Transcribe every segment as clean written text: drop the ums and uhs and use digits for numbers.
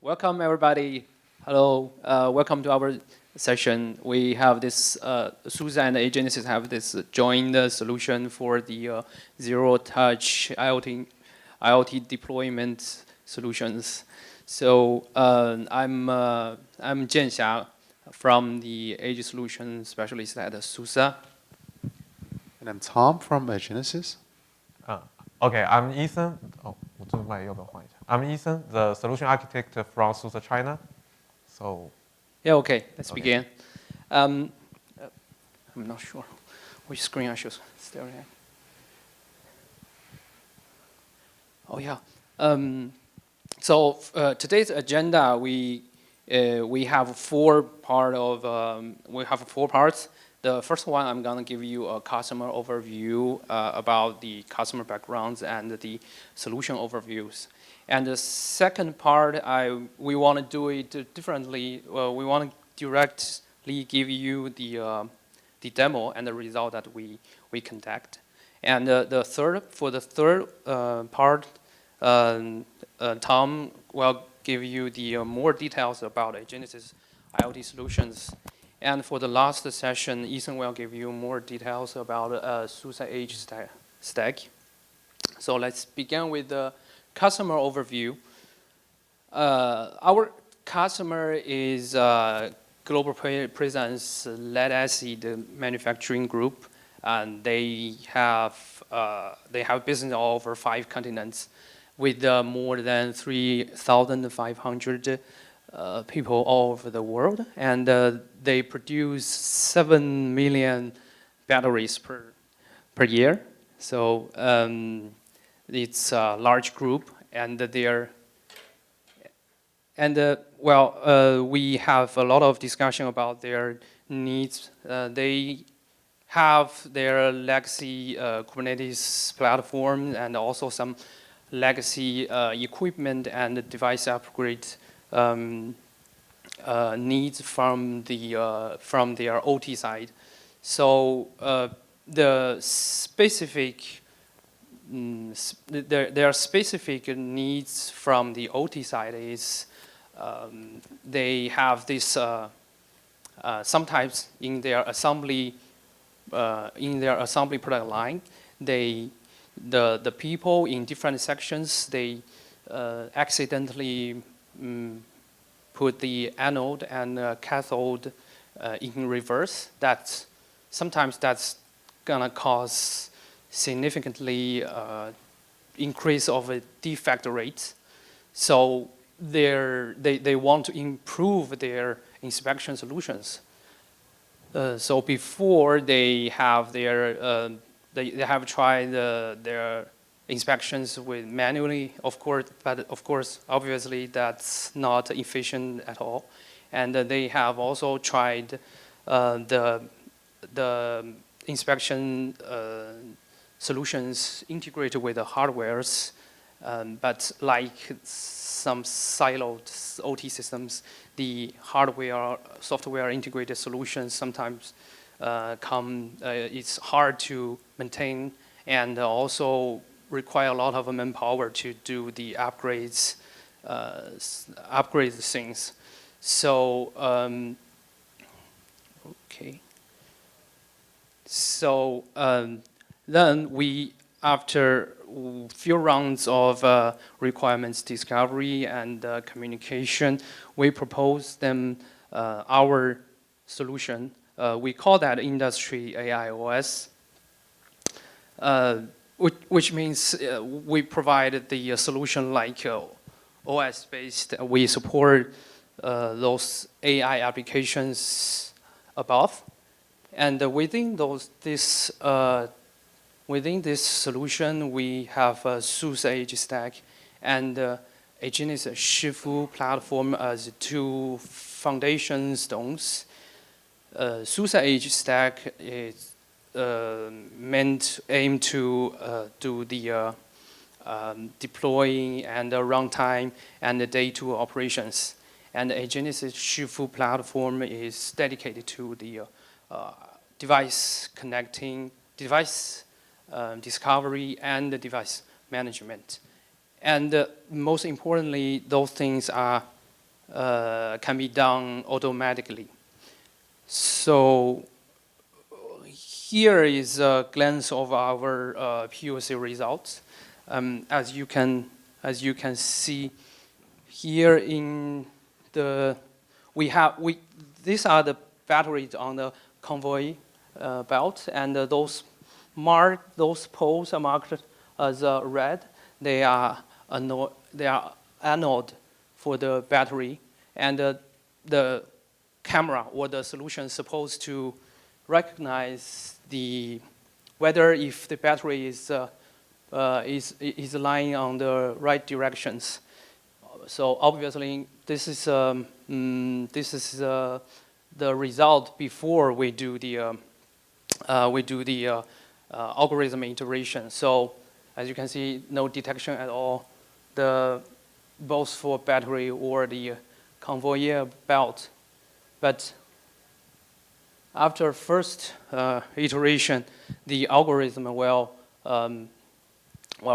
Welcome, everybody. Hello. Welcome to our session. We have this, SUSE and Edgenesis have this joint solution for the zero-touch IoT deployment solutions. So I'm Jian Xia from the Edge Solution Specialist at SUSE. And I'm Tom from Edgenesis. Okay, I'm Ethan. I'm Ethan, the solution architect from SUSE China. So, yeah, okay, let's begin. I'm not sure which screen I should stare at. Oh yeah. So today's agenda, we have four parts. The first one, I'm gonna give you a customer overview about the customer backgrounds and the solution overviews. And the second part, we want to do it differently. We want to directly give you the demo and the result that we conduct. And for the third part, Tom will give you the more details about Edgenesis IoT solutions. And for the last session, Ethan will give you more details about SUSE Edge stack. So let's begin with the customer overview. Our customer is global presence lead-acid manufacturing group, and they have business all over 5 continents, with more than 3,500 people all over the world, and they produce 7 million batteries per year. So it's a large group, and we have a lot of discussion about their needs. They have their legacy Kubernetes platform and also some legacy equipment and device upgrade needs from their OT side. So the specific their specific needs from the OT side is they have this sometimes in their assembly product line, the people in different sections, they accidentally put the anode and cathode in reverse. Sometimes that's gonna cause significantly increase of a defect rate. So they want to improve their inspection solutions. So before they have they have tried their inspections with manually, of course, obviously that's not efficient at all. And they have also tried the inspection solutions integrated with the hardwares, but like some siloed OT systems, the hardware, software integrated solutions sometimes it's hard to maintain and also require a lot of manpower to do the upgrades, upgrade things. So, okay. So then after a few rounds of requirements discovery and communication, we propose them our solution. We call that Industry AI OS, which means we provide the solution like OS-based. We support those AI applications above. And within this solution, we have a SUSE Edge stack and Edgenesis Shifu platform as 2 foundation stones. SUSE Edge stack is aim to do the deploying and the runtime and the day 2 operations. And Edgenesis Shifu platform is dedicated to the device connecting, device discovery, and the device management. And most importantly, those things are can be done automatically. So here is a glance of our POC results. As you can see here in the these are the batteries on the convoy belt, and those poles are marked as red. They are anode for the battery, and the camera or the solution is supposed to recognize whether if the battery is lying on the right directions. So obviously, this is the result before we do the algorithm iteration. So as you can see, no detection at all. Both for battery or the convoyer belt, but after first iteration, the algorithm will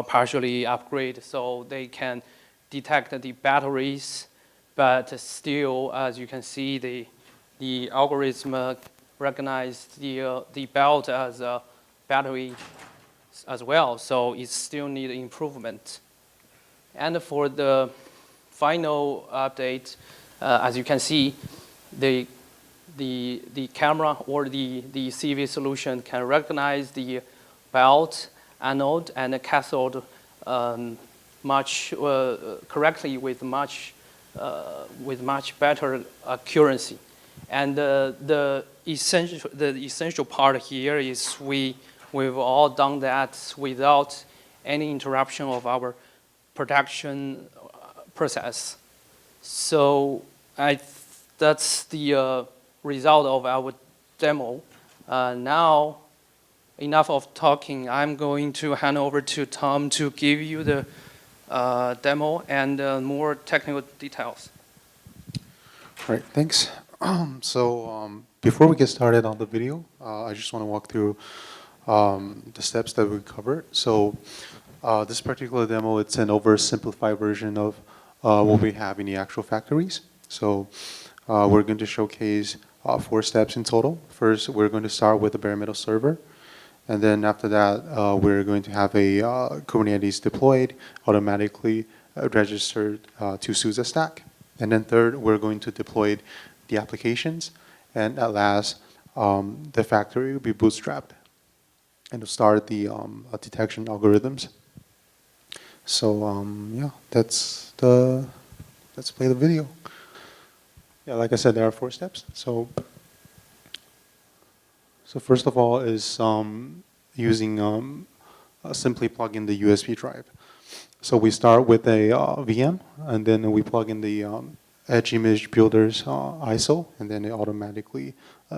partially upgrade, so they can detect the batteries, but still, as you can see, the algorithm recognized the belt as a battery as well, so it still needs improvement. And for the final update, as you can see, the camera or the CV solution can recognize the belt, anode, and the cathode much correctly with much better accuracy. And the essential part here is we've all done that without any interruption of our production process. So that's the result of our demo. Now, enough of talking. I'm going to hand over to Tom to give you the demo and more technical details. All right, thanks. Before we get started on the video, I just want to walk through the steps that we covered. So this particular demo, it's an oversimplified version of what we have in the actual factories. So we're going to showcase 4 steps in total. First, we're going to start with the bare metal server. And then after that, we're going to have a Kubernetes deployed, automatically registered to SUSE stack. And then third, we're going to deploy the applications. And at last, the factory will be bootstrapped and to start the detection algorithms. So yeah, let's play the video. Yeah, like I said, there are 4 steps. So first of all is using simply plug in the USB drive. So we start with a VM, and then we plug in the Edge image builder's ISO, and then it automatically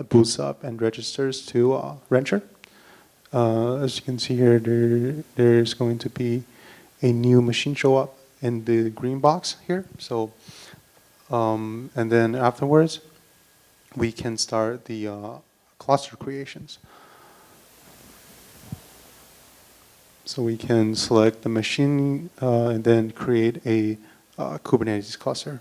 boots up and registers to Rancher. As you can see here, there's going to be a new machine show up in the green box here. So, and then afterwards, we can start the cluster creations. So we can select the machine and then create a Kubernetes cluster.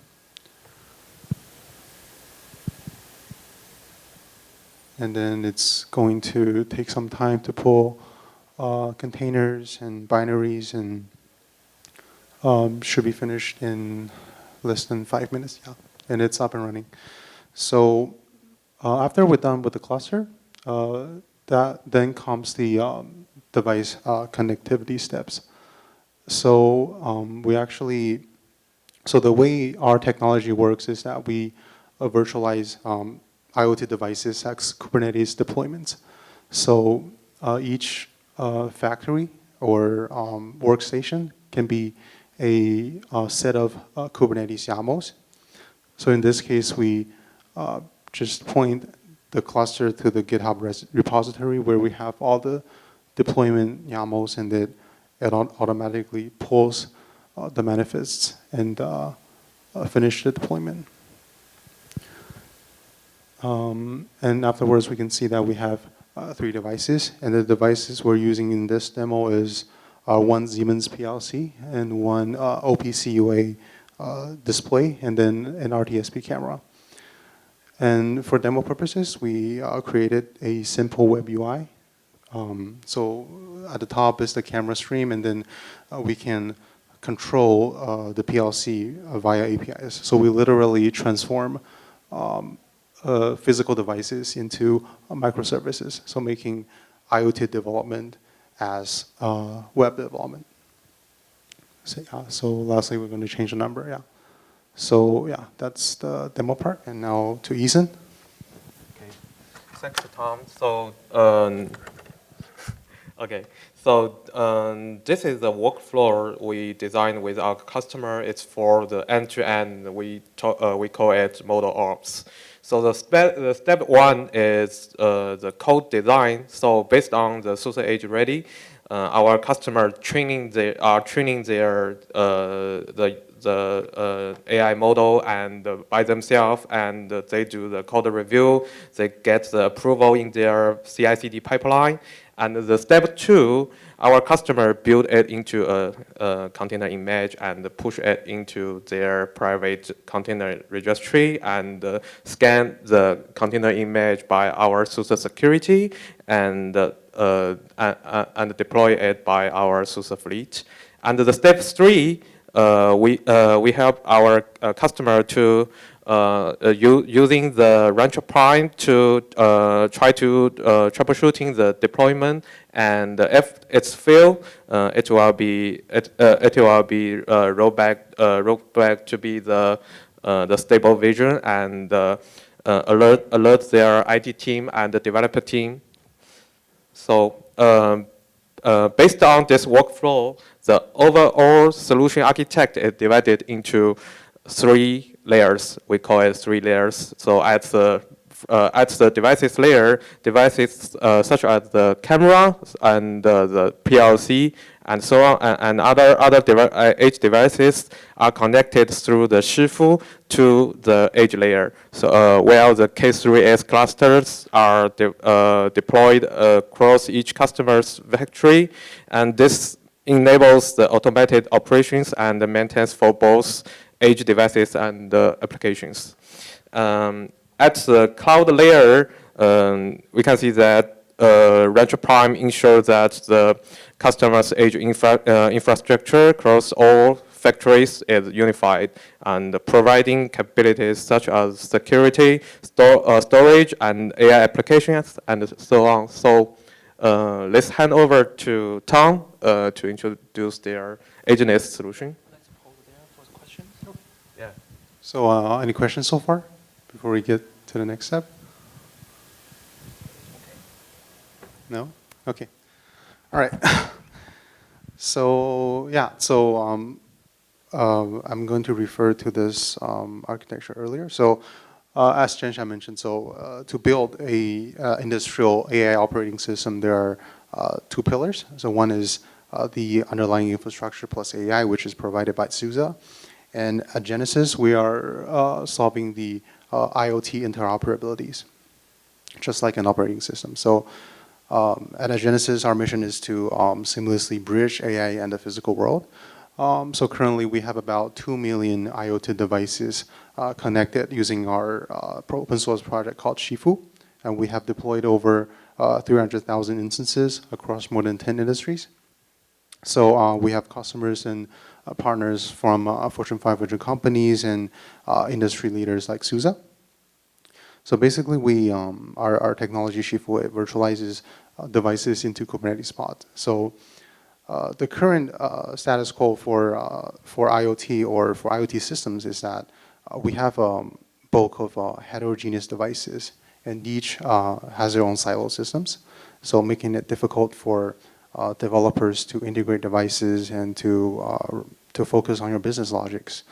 And then it's going to take some time to pull containers and binaries, and should be finished in less than 5 minutes. Yeah, and it's up and running. So after we're done with the cluster, that then comes the device connectivity steps. So so the way our technology works is that we virtualize IoT devices as Kubernetes deployments. So each factory or workstation can be a set of Kubernetes YAMLs. So in this case, we just point the cluster to the GitHub repository where we have all the deployment YAMLs, and it automatically pulls the manifests and finish the deployment. And afterwards, we can see that we have 3 devices, and the devices we're using in this demo is one Siemens PLC and one OPC UA display and then an RTSP camera. And for demo purposes, we created a simple web UI. So at the top is the camera stream, and then we can control the PLC via APIs. So we literally transform physical devices into microservices, so making IoT development as web development. So lastly, we're going to change the number, yeah. So yeah, that's the demo part. And now to Ethan. Okay, thanks, Tom. So, okay, so this is the workflow we designed with our customer. It's for the end-to-end. We call it model ops. So the step one is the code design. So based on the SUSE Edge ready, our customer are training their AI model and by themselves, and they do the code review. They get the approval in their CI/CD pipeline. And the step two, our customer build it into a container image and push it into their private container registry and scan the container image by our SUSE security and deploy it by our SUSE fleet. And the step three, we help our customer to using the Rancher Prime to try to troubleshooting the deployment, and if it's failed, it will be rolled back to be the stable version and alert their IT team and the developer team. So based on this workflow, the overall solution architect is divided into 3 layers. We call it 3 layers. So at the devices layer, devices such as the camera and the PLC and so on, and other edge devices are connected through the Shifu to the edge layer. So while the K3S clusters are deployed across each customer's factory, and this enables the automated operations and the maintenance for both edge devices and applications. At the cloud layer, we can see that Rancher Prime ensures that the customer's edge infrastructure across all factories is unified and providing capabilities such as security, storage, and AI applications, and so on. So let's hand over to Tom to introduce their Edgenesis solution. Let's hold there for the questions. Yeah. So any questions so far before we get to the next step? No? Okay. All right. So yeah, so I'm going to refer to this architecture earlier. So as Zhenshan mentioned, so to build a industrial AI operating system, there are 2 pillars. So one is the underlying infrastructure plus AI, which is provided by SUSE. And at Edgenesis, we are solving the IoT interoperabilities, just like an operating system. So at Edgenesis, our mission is to seamlessly bridge AI and the physical world. So currently, we have about 2 million IoT devices connected using our open source project called Shifu. And we have deployed over 300,000 instances across more than 10 industries. So we have customers and partners from Fortune 500 companies and industry leaders like SUSE. So basically, our technology Shifu virtualizes devices into Kubernetes pods. So the current status quo for IoT or for IoT systems is that we have a bulk of heterogeneous devices, and each has their own silo systems. So making it difficult for developers to integrate devices and to focus on your business logics.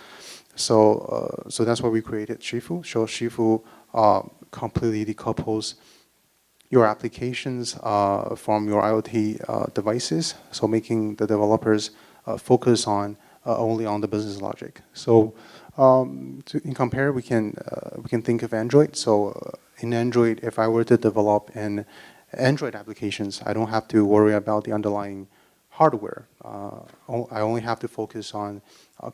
So that's why we created Shifu. So Shifu completely decouples your applications from your IoT devices, so making the developers focus on only on the business logic. So in compare, we can think of Android. So in Android, if I were to develop an Android applications, I don't have to worry about the underlying hardware. I only have to focus on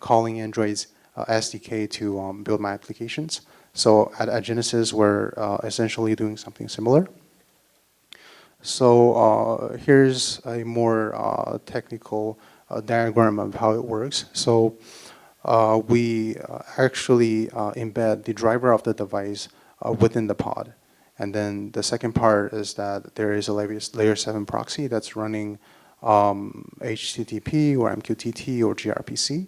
calling Android's SDK to build my applications. So at Edgenesis, we're essentially doing something similar. So here's a more technical diagram of how it works. So we actually embed the driver of the device within the pod. And then the second part is that there is a layer 7 proxy that's running HTTP or MQTT or gRPC.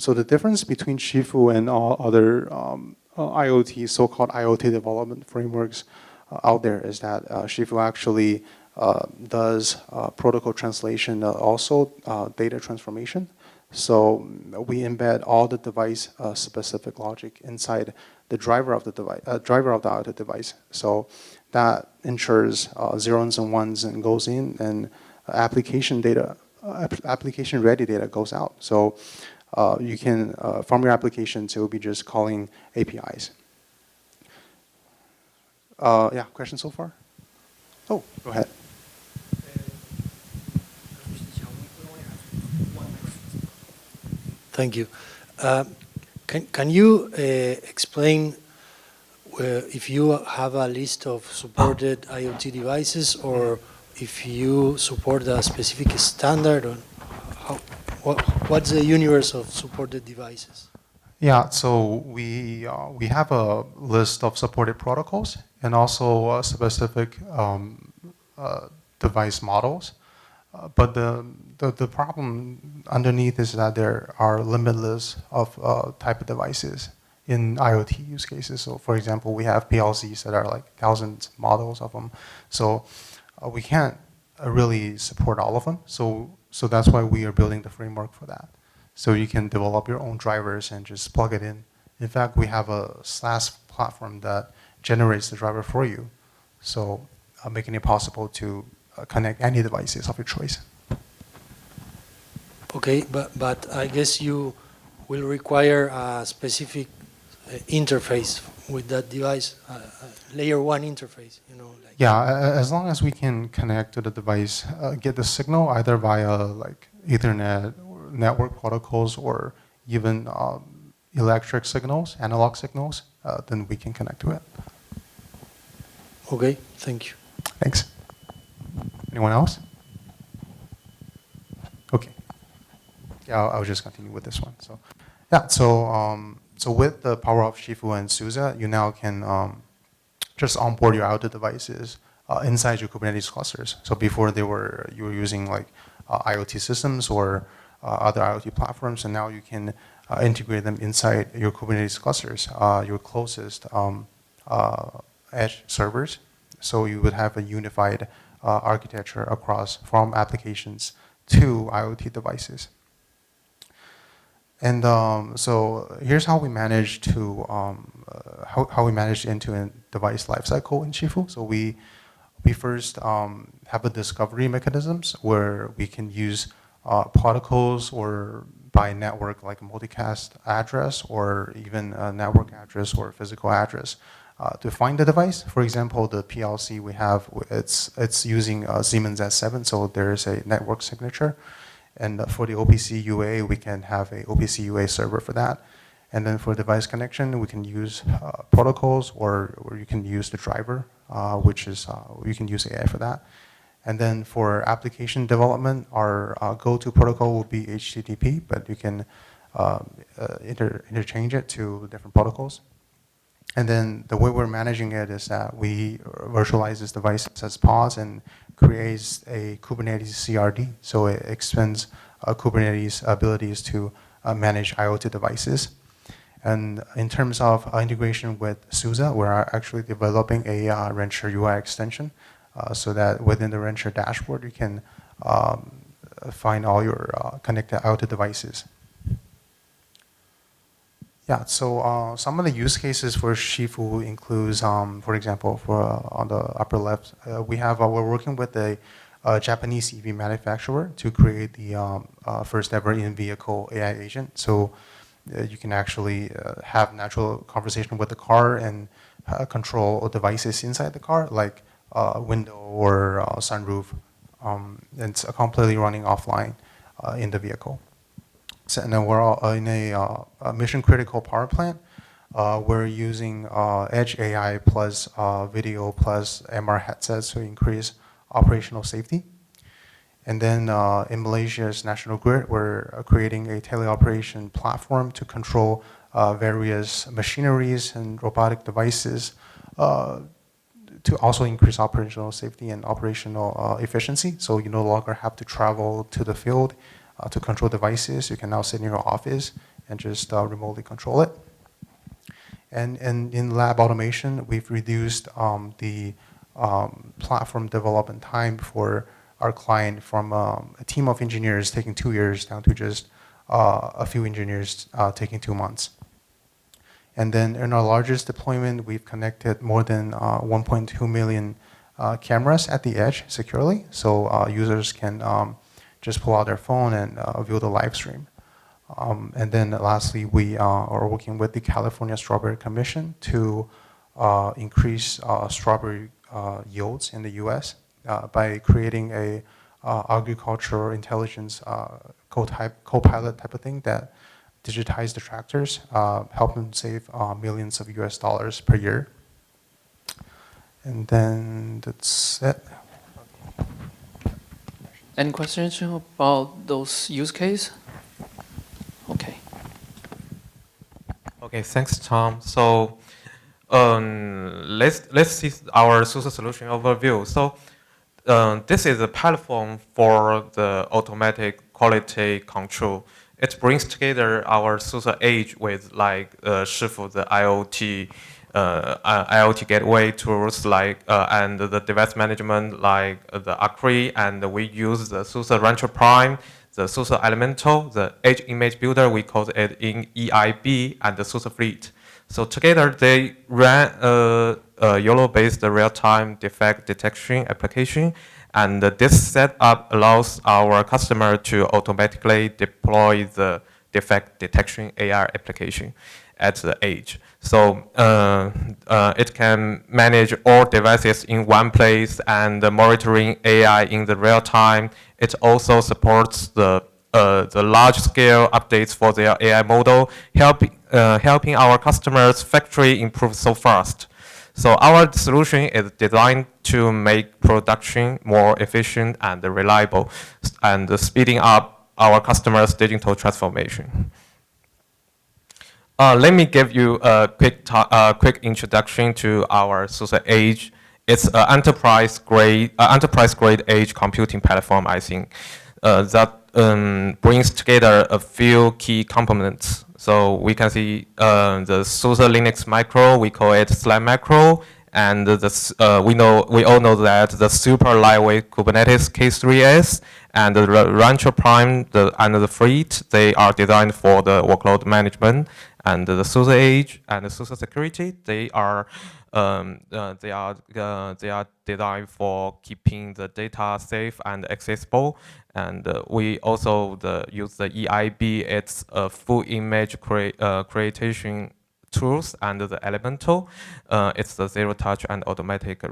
So the difference between Shifu and all other IoT, so-called IoT development frameworks out there is that Shifu actually does protocol translation, also data transformation. So we embed all the device specific logic inside the driver of the device, driver of the IoT device. So that ensures zeros and ones and goes in, and application data, application ready data goes out. So you can, from your applications, it will be just calling APIs. Yeah, questions so far? Oh, go ahead. Thank you. Can you explain if you have a list of supported IoT devices, or if you support a specific standard, or what's the universe of supported devices? Yeah, so we have a list of supported protocols and also specific device models. But the problem underneath is that there are limitless of type of devices in IoT use cases. So for example, we have PLCs that are like thousands models of them. So we can't really support all of them. So that's why we are building the framework for that. So you can develop your own drivers and just plug it in. In fact, we have a SaaS platform that generates the driver for you. So making it possible to connect any devices of your choice. Okay, but I guess you will require a specific interface with that device, layer 1 interface, you know. Like. Yeah, as long as we can connect to the device, get the signal either via like Ethernet or network protocols, or even electric signals, analog signals, then we can connect to it. Okay, thank you. Thanks. Anyone else? Okay. Yeah, I'll just continue with this one. So, yeah. So with the power of Shifu and SUSE, you now can just onboard your IoT devices inside your Kubernetes clusters. So before you were using like IoT systems or other IoT platforms, and now you can integrate them inside your Kubernetes clusters, your closest edge servers. So you would have a unified architecture across from applications to IoT devices. And so here's how we manage to how we manage end-to-end device lifecycle in Shifu. So we first have a discovery mechanisms where we can use protocols or by network like a multicast address, or even a network address or physical address to find the device. For example, the PLC we have, it's using Siemens S7, so there is a network signature. And for the OPC UA, we can have a OPC UA server for that. And then for device connection, we can use protocols, or you can use the driver, which is, you can use AI for that. And then for application development, our go-to protocol will be HTTP, but you can interchange it to different protocols. And then the way we're managing it is that we virtualize this device as pods and creates a Kubernetes CRD. So it extends Kubernetes abilities to manage IoT devices. And in terms of integration with SUSE, we're actually developing a Rancher UI extension so that within the Rancher dashboard, you can find all your connected IoT devices. Yeah, so some of the use cases for Shifu includes, for example, on the upper left, we're working with a Japanese EV manufacturer to create the first ever in-vehicle AI agent. So you can actually have natural conversation with the car and control devices inside the car, like window or sunroof. And it's completely running offline in the vehicle. And then we're all in a mission-critical power plant. We're using Edge AI plus video plus MR headsets to increase operational safety. And then in Malaysia's national grid, we're creating a teleoperation platform to control various machineries and robotic devices to also increase operational safety and operational efficiency. So you no longer have to travel to the field to control devices. You can now sit in your office and just remotely control it. And in lab automation, we've reduced the platform development time for our client from a team of engineers taking 2 years down to just a few engineers taking 2 months. And then in our largest deployment, we've connected more than 1.2 million cameras at the edge securely. So users can just pull out their phone and view the live stream. And then lastly, we are working with the California Strawberry Commission to increase strawberry yields in the US by creating a agricultural intelligence co-pilot type of thing that digitize the tractors, help them save millions of US dollars per year. And then that's it. Any questions about those use cases? Okay. Okay, thanks, Tom. So let's see our SUSE solution overview. So this is a platform for the automatic quality control. It brings together our SUSE Edge with like Shifu, the IoT gateway tools like and the device management like the Akri, and we use the SUSE Rancher Prime, the SUSE Elemental, the Edge Image Builder, we call it in EIB, and the SUSE Fleet. So together they ran a YOLO-based real-time defect detection application, and this setup allows our customer to automatically deploy the defect detection AI application at the edge. So it can manage all devices in one place and monitoring AI in the real time. It also supports the large-scale updates for their AI model, helping our customers' factory improve so fast. So our solution is designed to make production more efficient and reliable, and speeding up our customers' digital transformation. Let me give you a quick introduction to our SUSE Edge. It's an enterprise-grade edge computing platform, I think, that brings together a few key components. So we can see the SUSE Linux Micro, we call it Slime Macro, and we all know that the super lightweight Kubernetes K3s and the Rancher Prime and the Fleet, they are designed for the workload management. And the SUSE Edge and the SUSE Security, they are designed for keeping the data safe and accessible. And we also use the EIB. It's a full image creation tools and the Elemental. It's the zero touch and automatic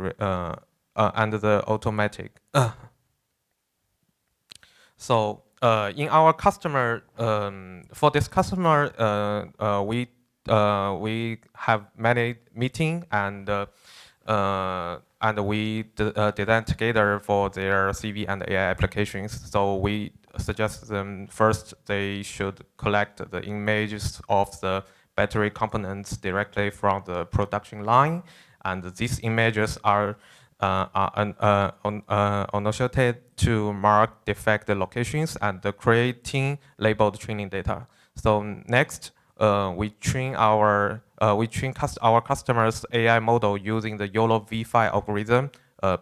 So in our customer, for this customer, we have many meetings and we design together for their CV and AI applications. So we suggest them first they should collect the images of the battery components directly from the production line, and these images are annotated to mark defect locations and creating labeled training data. So next, we train our customers' AI model using the YOLO V5 algorithm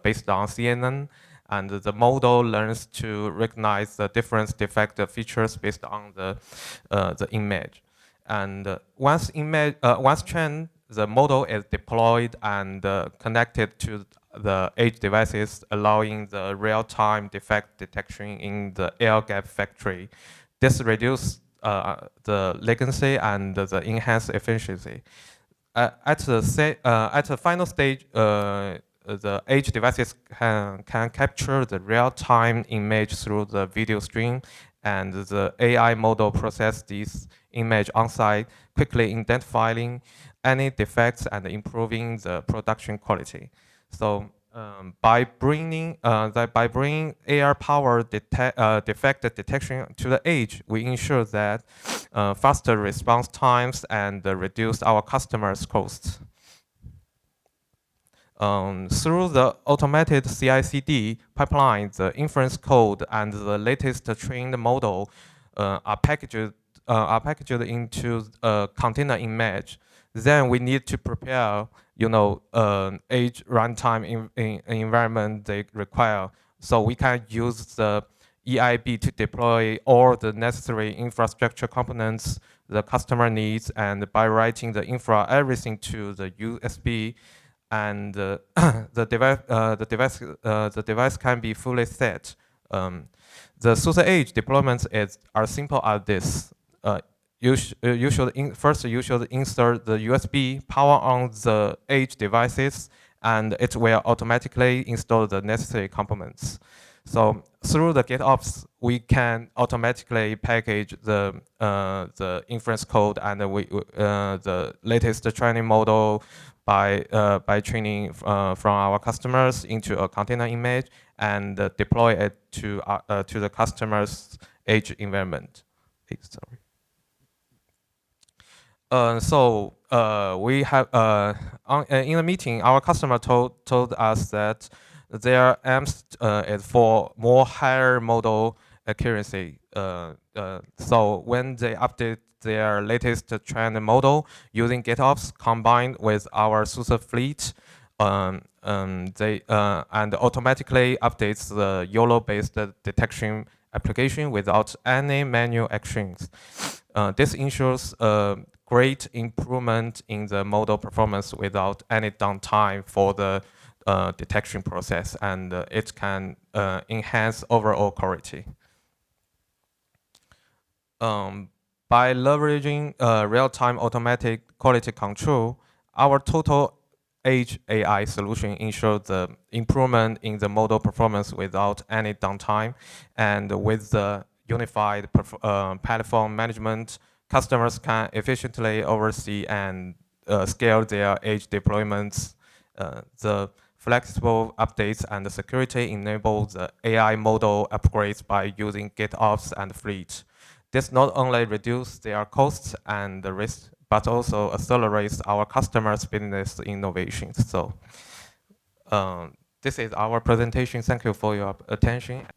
based on CNN, and the model learns to recognize the different defect features based on the image. And once trained, the model is deployed and connected to the edge devices, allowing the real-time defect detection in the air-gap factory. This reduces the latency and the enhanced efficiency. At the final stage, the edge devices can capture the real-time image through the video stream and the AI model process this image on-site, quickly identifying any defects and improving the production quality. So by bringing AI-powered defect detection to the edge, we ensure that faster response times and reduce our customers' costs. Through the automated CI/CD pipeline, the inference code and the latest trained model are packaged into a container image. Then we need to prepare, edge runtime environment they require. So we can use the EIB to deploy all the necessary infrastructure components the customer needs, and by writing the everything to the USB, and the device can be fully set. The SUSE Edge deployments are simple as this. You should insert the USB power on the edge devices, and it will automatically install the necessary components. So through the GitOps, we can automatically package the inference code and the latest training model by training from our customers into a container image and deploy it to the customer's edge environment. Sorry. We have in the meeting, our customer told us that their aims is for more higher model accuracy. So when they update their latest trend model using GitOps combined with our SUSE fleet, they and automatically updates the YOLO-based detection application without any manual actions. This ensures a great improvement in the model performance without any downtime for the detection process, and it can enhance overall quality. By leveraging real-time automatic quality control, our total edge AI solution ensures the improvement in the model performance without any downtime. And with the unified platform management, customers can efficiently oversee and scale their edge deployments. The flexible updates and the security enable the AI model upgrades by using GitOps and Fleet. This not only reduces their costs and the risk, but also accelerates our customers' business innovations. So this is our presentation. Thank you for your attention.